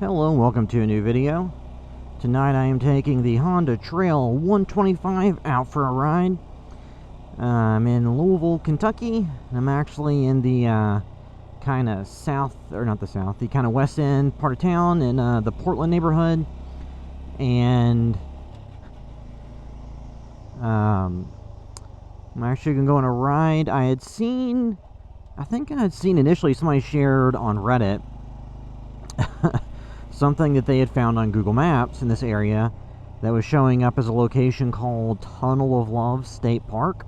Hello and welcome to a new video. Tonight I am taking the Honda Trail 125 out for a ride. I'm in Louisville, Kentucky. I'm actually in the kind of south, or not the south, the kind of west end part of town in the Portland neighborhood. And I'm actually going to go on a ride. I think I had seen initially somebody shared on Reddit something that they had found on Google Maps in this area that was showing up as a location called Tunnel of Love State Park,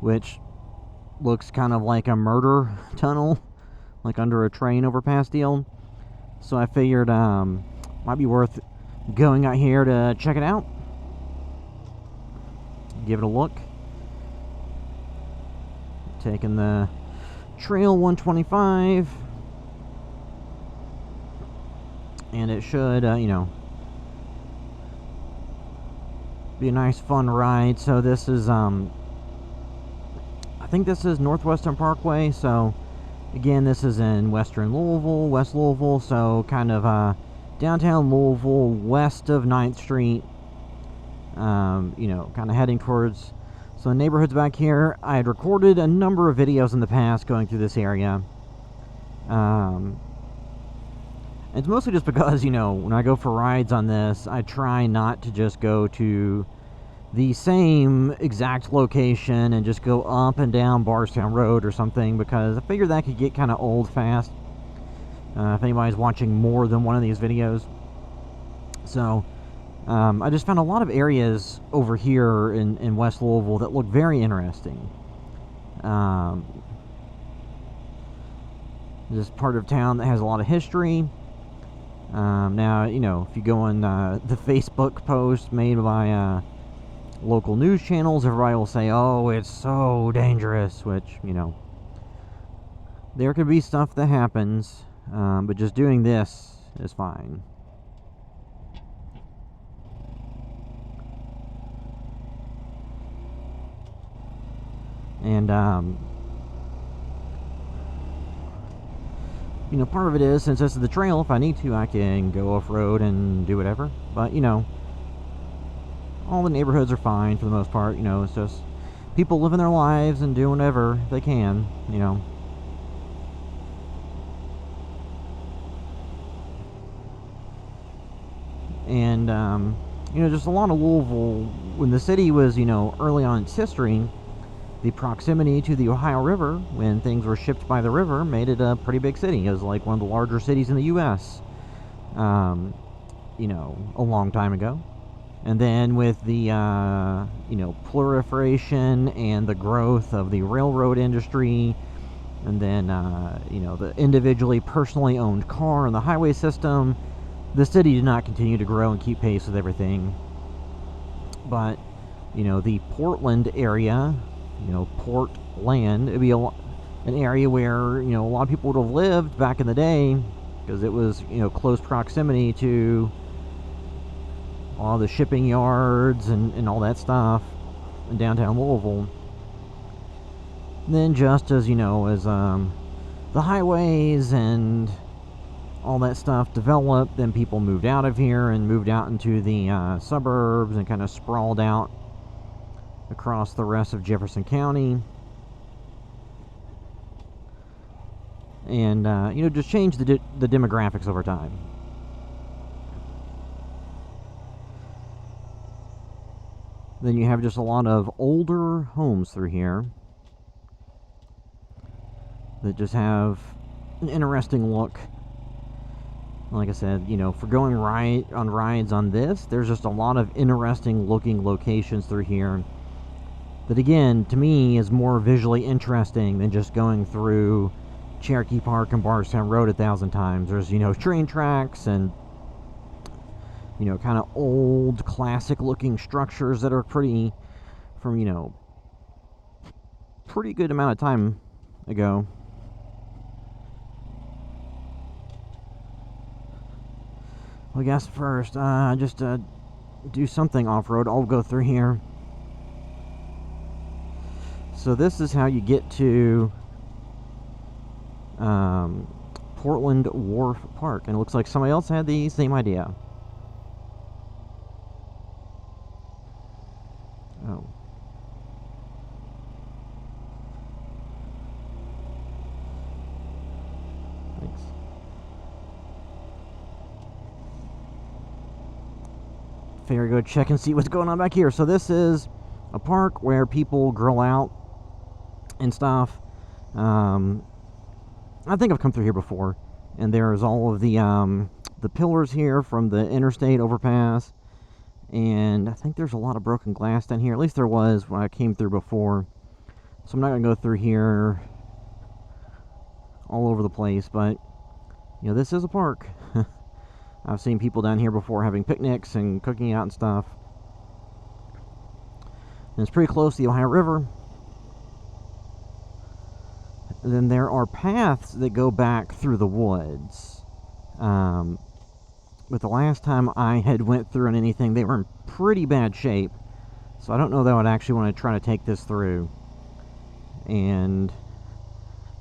which looks kind of like a murder tunnel, like under a train overpass deal. So I figured might be worth going out here to check it out, give it a look. Taking the Trail 125. And it should, be a nice fun ride. So this is, I think this is Northwestern Parkway. So again, this is in Western Louisville, West Louisville. So kind of downtown Louisville, west of 9th Street. Kind of heading towards. So the neighborhood's back here. I had recorded a number of videos in the past going through this area. It's mostly just because, when I go for rides on this, I try not to just go to the same exact location and just go up and down Barstown Road or something, because I figure that could get kind of old fast if anybody's watching more than one of these videos. So I just found a lot of areas over here in West Louisville that look very interesting. This part of town that has a lot of history. Now, if you go on the Facebook post made by local news channels, everybody will say, oh, it's so dangerous, which, there could be stuff that happens, but just doing this is fine. And, part of it is, since this is the trail, if I need to, I can go off-road and do whatever. But, all the neighborhoods are fine for the most part. It's just people living their lives and doing whatever they can, And, just a lot of Louisville, when the city was, early on in its history, the proximity to the Ohio River, when things were shipped by the river, made it a pretty big city. It was like one of the larger cities in the U.S., a long time ago. And then with the, proliferation and the growth of the railroad industry, and then, the individually, personally owned car and the highway system, the city did not continue to grow and keep pace with everything. But, the Portland area, Portland, it'd be an area where, a lot of people would have lived back in the day, because it was, close proximity to all the shipping yards and all that stuff in downtown Louisville. And then just as, as the highways and all that stuff developed, then people moved out of here and moved out into the suburbs and kind of sprawled out across the rest of Jefferson County. And, just change the demographics over time. Then you have just a lot of older homes through here that just have an interesting look. Like I said, for going on rides on this, there's just a lot of interesting looking locations through here that, again, to me, is more visually interesting than just going through Cherokee Park and Barstown Road 1,000 times. There's, train tracks and, kind of old, classic-looking structures that are pretty, from, pretty good amount of time ago. Well, I guess first, just to do something off-road, I'll go through here. So this is how you get to Portland Wharf Park. And it looks like somebody else had the same idea. Oh. Thanks. Figure go check and see what's going on back here. So this is a park where people grill out and stuff. I think I've come through here before, and there's all of the pillars here from the interstate overpass, and I think there's a lot of broken glass down here. At least there was when I came through before. So I'm not gonna go through here all over the place, but you know, this is a park. I've seen people down here before having picnics and cooking out and stuff. And it's pretty close to the Ohio River. And then there are paths that go back through the woods. But the last time I had went through on anything, they were in pretty bad shape. So I don't know that I would actually want to try to take this through. And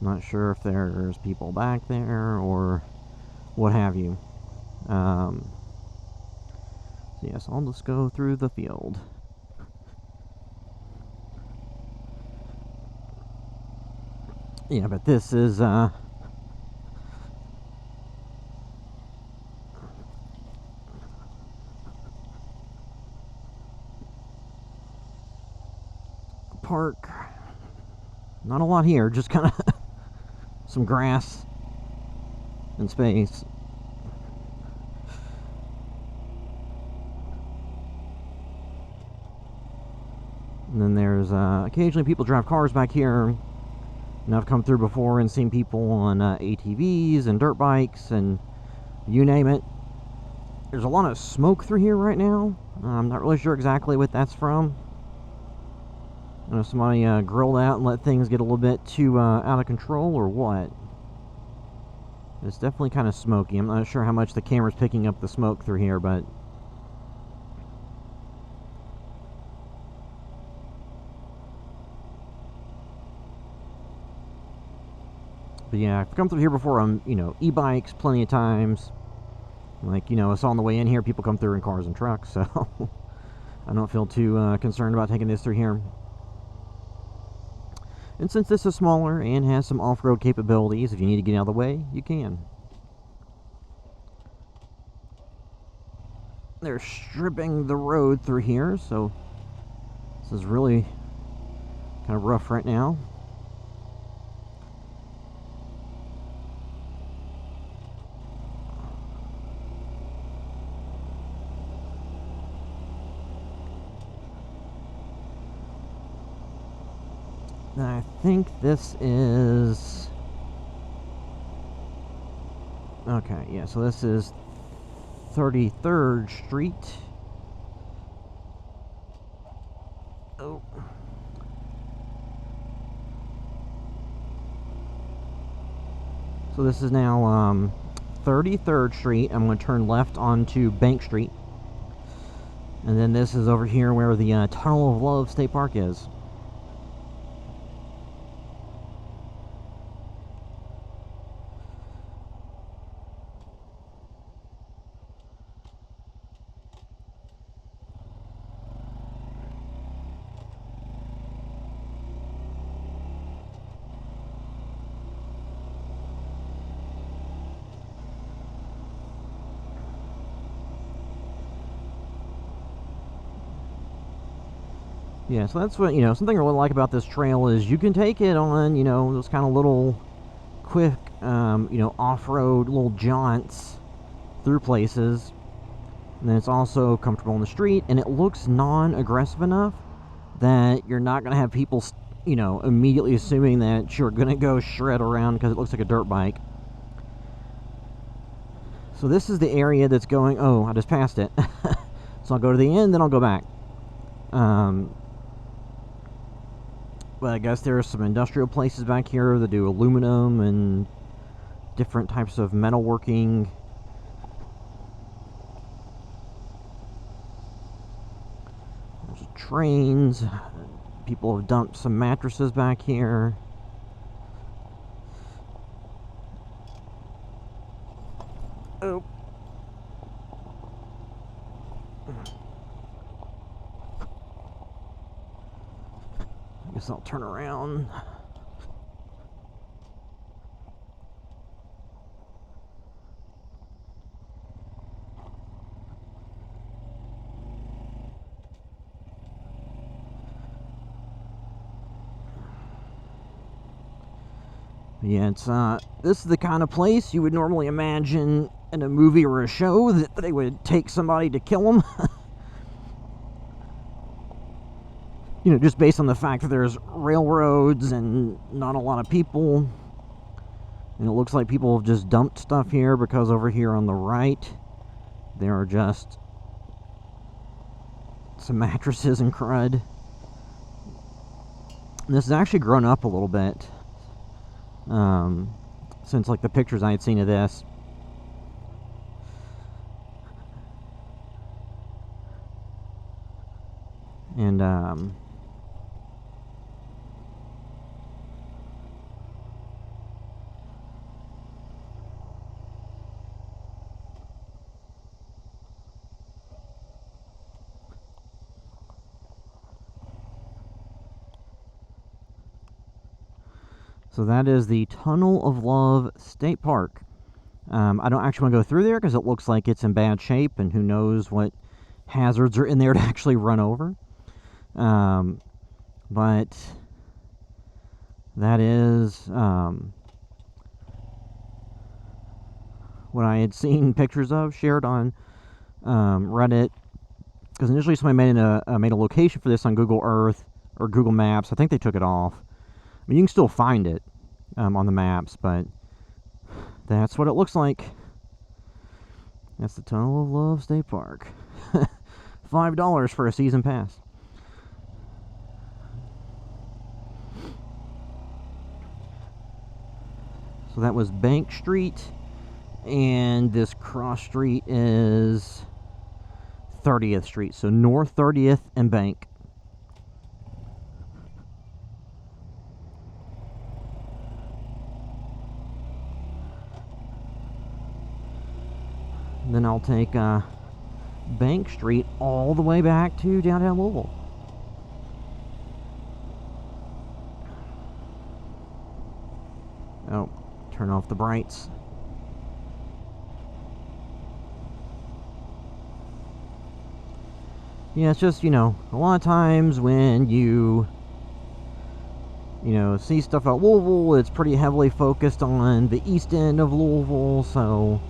I'm not sure if there's people back there or what have you. So yes, I'll just go through the field. Yeah, but this is park. Not a lot here, just kind of some grass and space. And then there's occasionally people drive cars back here. And I've come through before and seen people on ATVs and dirt bikes and you name it. There's a lot of smoke through here right now. I'm not really sure exactly what that's from. I don't know if somebody grilled out and let things get a little bit too out of control or what. It's definitely kind of smoky. I'm not sure how much the camera's picking up the smoke through here, but yeah, I've come through here before on, you know, e-bikes plenty of times. Like, you know, it's on the way in here, people come through in cars and trucks, so I don't feel too concerned about taking this through here. And since this is smaller and has some off-road capabilities, if you need to get out of the way, you can. They're stripping the road through here, so this is really kind of rough right now. I think this is... Okay, yeah, so this is 33rd Street. Oh. So this is now 33rd Street. I'm going to turn left onto Bank Street. And then this is over here where the Tunnel of Love State Park is. Yeah, so that's what, you know, something I really like about this trail is you can take it on, you know, those kind of little quick, you know, off-road little jaunts through places. And then it's also comfortable on the street, and it looks non-aggressive enough that you're not going to have people, you know, immediately assuming that you're going to go shred around because it looks like a dirt bike. So this is the area that's going, oh, I just passed it. So I'll go to the end, then I'll go back. But I guess there are some industrial places back here that do aluminum and different types of metalworking. There's trains. People have dumped some mattresses back here. Guess I'll turn around. Yeah, it's this is the kind of place you would normally imagine in a movie or a show that they would take somebody to kill them. You know, just based on the fact that there's railroads and not a lot of people. And it looks like people have just dumped stuff here, because over here on the right there are just some mattresses and crud. And this has actually grown up a little bit since like the pictures I had seen of this. And so that is the Tunnel of Love State Park. I don't actually want to go through there because it looks like it's in bad shape, and who knows what hazards are in there to actually run over. But that is what I had seen pictures of shared on Reddit. Because initially somebody made a location for this on Google Earth or Google Maps. I think they took it off. I mean, you can still find it on the maps, but that's what it looks like. That's the Tunnel of Love State Park. $5 for a season pass. So that was Bank Street, and this cross street is 30th Street. So North 30th and Bank. Then I'll take Bank Street all the way back to downtown Louisville. Oh, turn off the brights. Yeah, it's just, you know, a lot of times when you see stuff about Louisville, it's pretty heavily focused on the east end of Louisville, so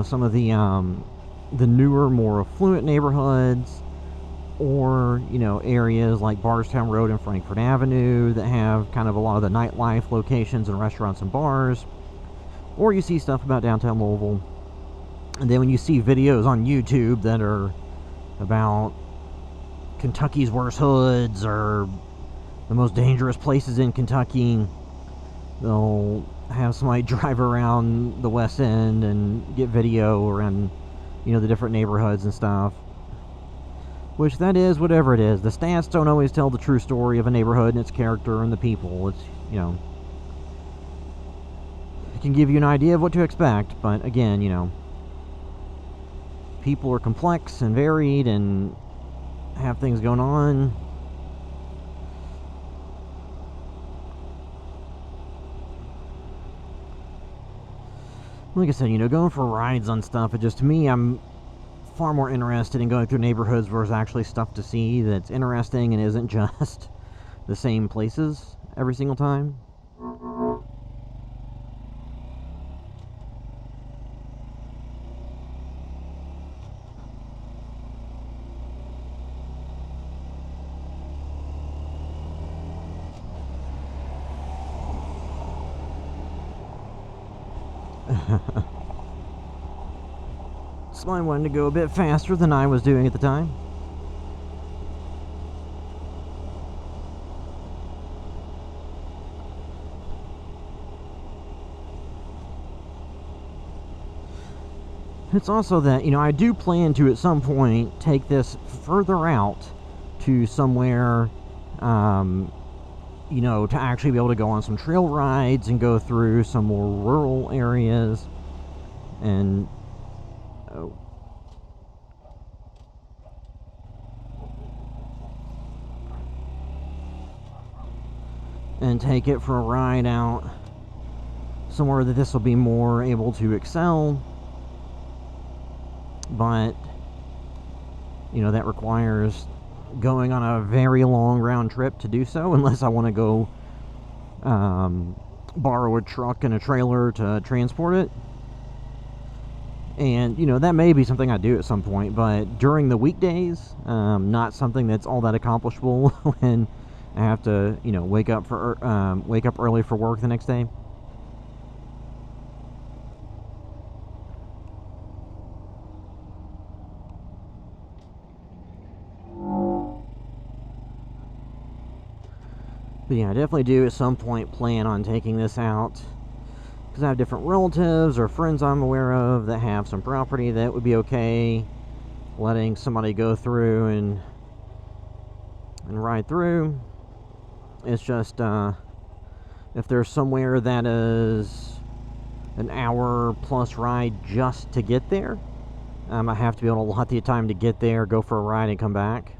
some of the newer, more affluent neighborhoods, or areas like Barstown Road and Frankfort Avenue that have kind of a lot of the nightlife locations and restaurants and bars. Or you see stuff about downtown Louisville, and then when you see videos on YouTube that are about Kentucky's worst hoods or the most dangerous places in Kentucky, they'll have somebody drive around the West End and get video around, the different neighborhoods and stuff. Which, that is whatever it is. The stats don't always tell the true story of a neighborhood and its character and the people. It's, it can give you an idea of what to expect, but again, people are complex and varied and have things going on. Like I said, going for rides on stuff, it just, to me, I'm far more interested in going through neighborhoods where there's actually stuff to see that's interesting and isn't just the same places every single time. Somebody wanted to go a bit faster than I was doing at the time. It's also that, I do plan to at some point take this further out to somewhere, to actually be able to go on some trail rides and go through some more rural areas. And oh, and take it for a ride out somewhere that this will be more able to excel. But, you know, that requires going on a very long round trip to do so, unless I want to go borrow a truck and a trailer to transport it. And, you know, that may be something I do at some point, but during the weekdays, not something that's all that accomplishable when I have to, you know, wake up early for work the next day. But yeah, I definitely do at some point plan on taking this out, because I have different relatives or friends I'm aware of that have some property that would be okay letting somebody go through and ride through. It's just if there's somewhere that is an hour plus ride just to get there, I have to be able to allot the time to get there, go for a ride, and come back.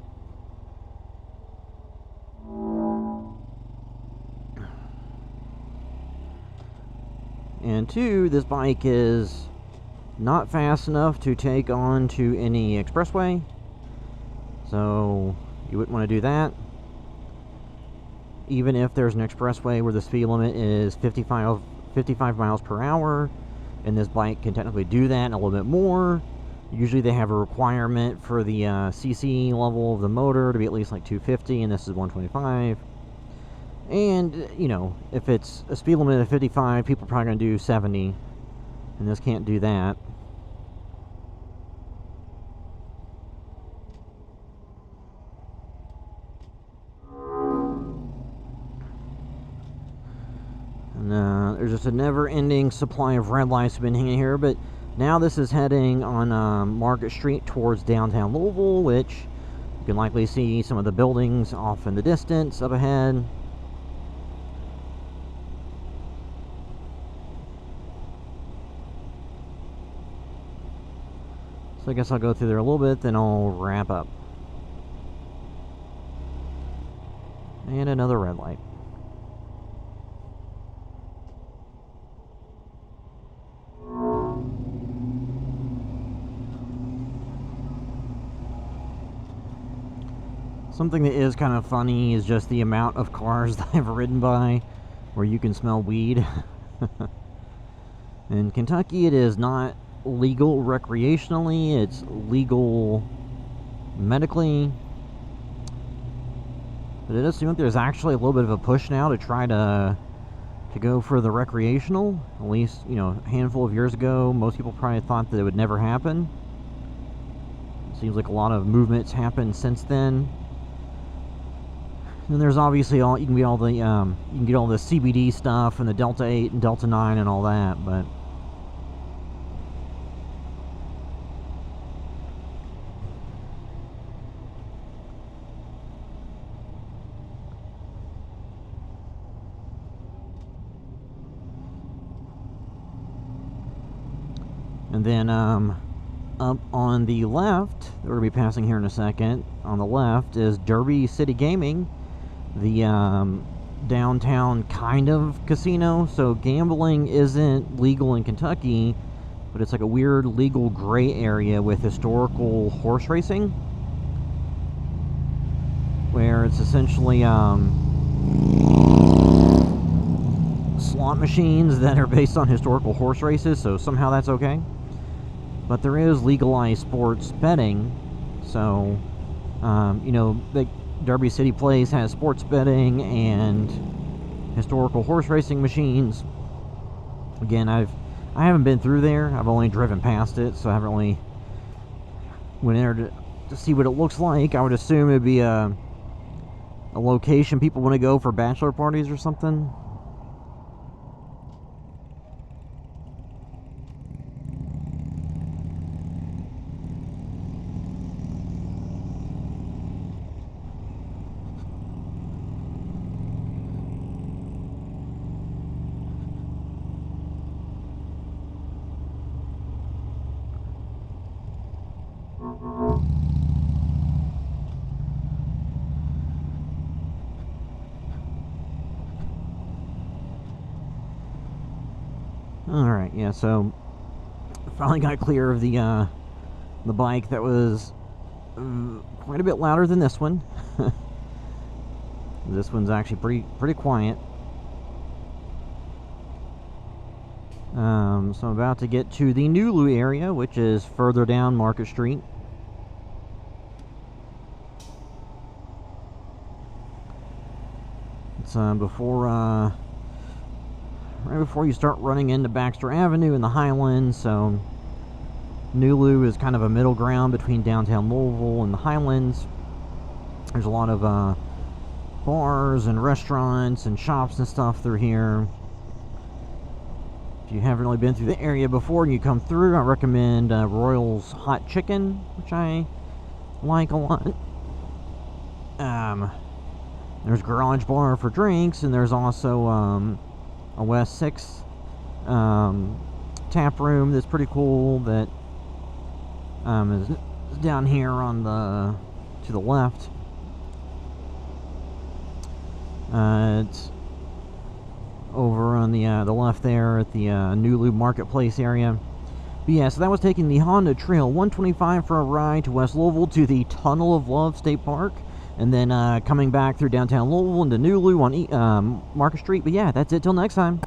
And two, this bike is not fast enough to take on to any expressway, so you wouldn't want to do that. Even if there's an expressway where the speed limit is 55 miles per hour, and this bike can technically do that and a little bit more, usually they have a requirement for the cc level of the motor to be at least like 250, and this is 125. And, you know, if it's a speed limit of 55, people are probably going to do 70, and this can't do that. And there's just a never-ending supply of red lights have been hanging here, but now this is heading on Market Street towards downtown Louisville, which you can likely see some of the buildings off in the distance up ahead. So I guess I'll go through there a little bit, then I'll wrap up. And another red light. Something that is kind of funny is just the amount of cars that I've ridden by where you can smell weed. In Kentucky, it is not legal recreationally, it's legal medically. But it does seem like there's actually a little bit of a push now to try to go for the recreational. At least, you know, a handful of years ago, most people probably thought that it would never happen. It seems like a lot of movements happened since then. And there's obviously you can get all the CBD stuff and the Delta 8 and Delta 9 and all that, but and then up on the left, we're going to be passing here in a second, on the left is Derby City Gaming, the downtown kind of casino. So gambling isn't legal in Kentucky, but it's like a weird legal gray area with historical horse racing, where it's essentially slot machines that are based on historical horse races, so somehow that's okay. But there is legalized sports betting, so you know, the Derby City Place has sports betting and historical horse racing machines. Again, I haven't been through there. I've only driven past it, so I haven't really went in there to see what it looks like. I would assume it'd be a location people want to go for bachelor parties or something. Alright, yeah, so finally got clear of the bike that was quite a bit louder than this one. This one's actually pretty quiet. So I'm about to get to the New Lou area, which is further down Market Street. It's right before you start running into Baxter Avenue in the Highlands. So New Lou is kind of a middle ground between downtown Louisville and the Highlands. There's a lot of bars and restaurants and shops and stuff through here. If you haven't really been through the area before and you come through, I recommend Royal's Hot Chicken, which I like a lot. There's Garage Bar for drinks, and there's also a West 6 tap room that's pretty cool that is down here on to the left. It's over on the left there at the New Lou Marketplace area. But yeah, so that was taking the Honda Trail 125 for a ride to West Louisville to the Tunnel of Love State Park, and then coming back through downtown Louisville into New Lou on Market Street. But yeah, that's it till next time.